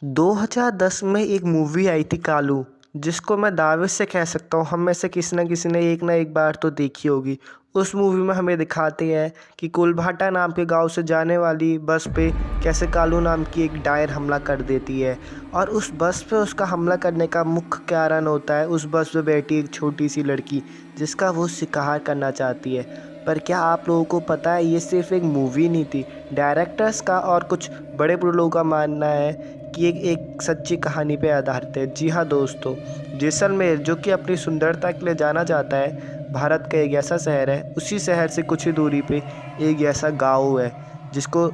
2010 में एक मूवी आई थी कालू, जिसको मैं दावे से कह सकता हूँ हम में से किसी न किसी ने एक ना एक बार तो देखी होगी। उस मूवी में हमें दिखाते हैं कि कुलभाटा नाम के गांव से जाने वाली बस पे कैसे कालू नाम की एक डायन हमला कर देती है और उस बस पे उसका हमला करने का मुख्य कारण होता है उस बस पे बैठी एक छोटी सी लड़की जिसका वो शिकार करना चाहती है। पर क्या आप लोगों को पता है ये सिर्फ एक मूवी नहीं थी। डायरेक्टर्स का और कुछ बड़े बड़े लोगों का मानना है कि एक सच्ची कहानी पे आधारित है। जी हाँ दोस्तों, जैसलमेर जो कि अपनी सुंदरता के लिए जाना जाता है, भारत का एक ऐसा शहर है, उसी शहर से कुछ ही दूरी पे एक ऐसा गाँव है जिसको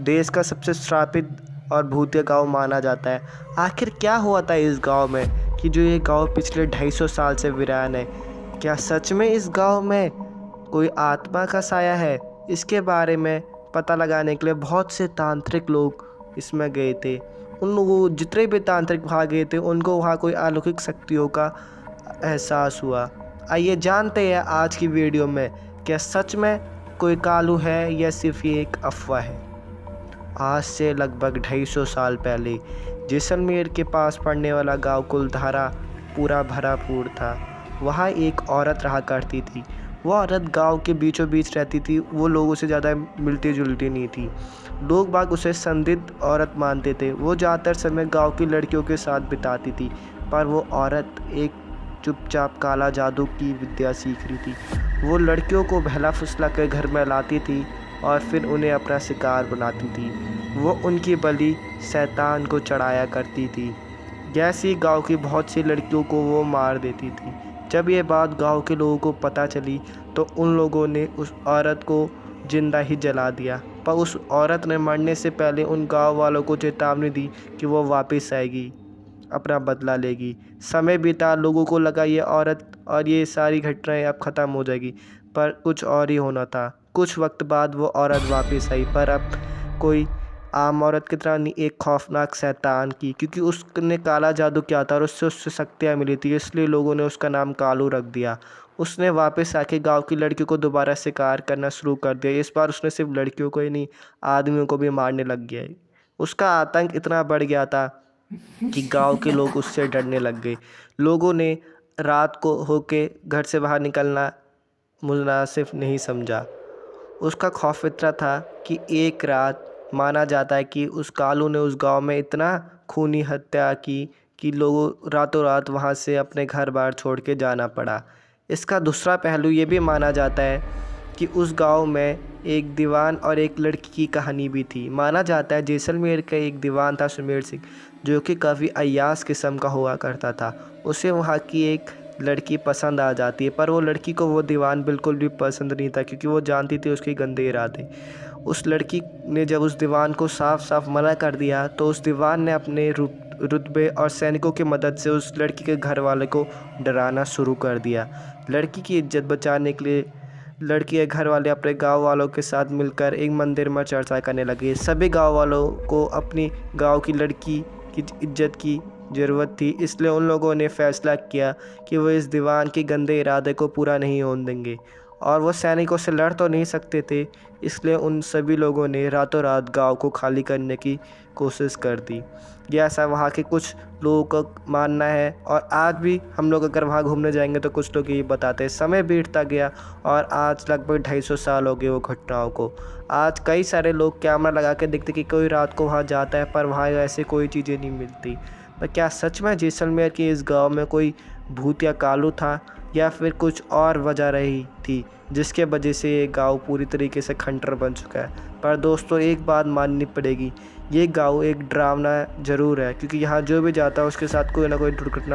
देश का सबसे श्रापित और भूतिया गाँव माना जाता है। आखिर क्या हुआ था इस गाँव में कि जो ये गाँव पिछले 250 साल से वीरान है? क्या सच में इस गाँव में कोई आत्मा का साया है? इसके बारे में पता लगाने के लिए बहुत से तांत्रिक लोग इसमें गए थे। उन लोगों जितने भी तांत्रिक वहाँ गए थे उनको वहाँ कोई अलौकिक शक्तियों का एहसास हुआ। आइए जानते हैं आज की वीडियो में क्या सच में कोई कालू है या सिर्फ ये एक अफवाह है। आज से लगभग 250 साल पहले जैसलमेर के पास पड़ने वाला गांव कुलधारा पूरा भरापूर था। वहाँ एक औरत रहा करती थी। वो औरत गांव के बीचों बीच रहती थी। वो लोगों से ज़्यादा मिलती जुलती नहीं थी। लोग बाग उसे संदिग्ध औरत मानते थे। वो ज़्यादातर समय गांव की लड़कियों के साथ बिताती थी, पर वो औरत एक चुपचाप काला जादू की विद्या सीख रही थी। वो लड़कियों को बहला फुसला कर घर में लाती थी और फिर उन्हें अपना शिकार बनाती थी। वो उनकी बलि शैतान को चढ़ाया करती थी। जैसी गांव की बहुत सी लड़कियों को वो मार देती थी। जब ये बात गांव के लोगों को पता चली तो उन लोगों ने उस औरत को जिंदा ही जला दिया। पर उस औरत ने मरने से पहले उन गांव वालों को चेतावनी दी कि वो वापस आएगी, अपना बदला लेगी। समय बीता, लोगों को लगा ये औरत और ये सारी घटनाएं अब ख़त्म हो जाएगी, पर कुछ और ही होना था। कुछ वक्त बाद वो औरत वापस आई, पर अब कोई आम औरत की तरह नहीं, एक खौफनाक शैतान की, क्योंकि उसने काला जादू किया था और उससे शक्तियाँ मिली थी, इसलिए लोगों ने उसका नाम कालू रख दिया। उसने वापस आके गांव की लड़कियों को दोबारा शिकार करना शुरू कर दिया। इस बार उसने सिर्फ लड़कियों को ही नहीं, आदमियों को भी मारने लग गया है। उसका आतंक इतना बढ़ गया था कि गांव के लोग उससे डरने लग गए। लोगों ने रात को होके घर से बाहर निकलना मुनासिब नहीं समझा। उसका खौफ इतना था कि एक रात माना जाता है कि उस कालू ने उस गांव में इतना खूनी हत्या की कि लोगों रातों रात वहां से अपने घर बार छोड़ के जाना पड़ा। इसका दूसरा पहलू ये भी माना जाता है कि उस गांव में एक दीवान और एक लड़की की कहानी भी थी। माना जाता है जैसलमेर का एक दीवान था सुमेर सिंह, जो कि काफ़ी अय्यास किस्म का हुआ करता था। उसे वहाँ की एक लड़की पसंद आ जाती है, पर वो लड़की को वो दीवान बिल्कुल भी पसंद नहीं था, क्योंकि वो जानती थी उसके गंदे इरादे। उस लड़की ने जब उस दीवान को साफ साफ मना कर दिया तो उस दीवान ने अपने रुतबे और सैनिकों की मदद से उस लड़की के घर वाले को डराना शुरू कर दिया। लड़की की इज्जत बचाने के लिए लड़की के घर वाले अपने गांव वालों के साथ मिलकर एक मंदिर में चर्चा करने लगे। सभी गांव वालों को अपनी गांव की लड़की की इज्जत की ज़रूरत थी, इसलिए उन लोगों ने फैसला किया कि वो इस दीवान के गंदे इरादे को पूरा नहीं होने देंगे। और वो सैनिकों से लड़ तो नहीं सकते थे, इसलिए उन सभी लोगों ने रातों रात गांव को खाली करने की कोशिश कर दी। ये ऐसा वहाँ के कुछ लोगों का मानना है, और आज भी हम लोग अगर वहाँ घूमने जाएंगे तो कुछ लोग ये बताते हैं। समय बीतता गया और आज लगभग 250 साल हो गए वो घटनाओं को। आज कई सारे लोग कैमरा लगा के देखते कि कोई रात को वहाँ जाता है, पर वहाँ ऐसे कोई चीज़ें नहीं मिलती। पर क्या सच में जैसलमेर के इस गांव में कोई भूत या कालू था, या फिर कुछ और वजह रही थी जिसके वजह से ये गांव पूरी तरीके से खंडर बन चुका है? पर दोस्तों एक बात माननी पड़ेगी, ये गांव एक डरावना ज़रूर है, क्योंकि यहाँ जो भी जाता है उसके साथ कोई ना कोई दुर्घटना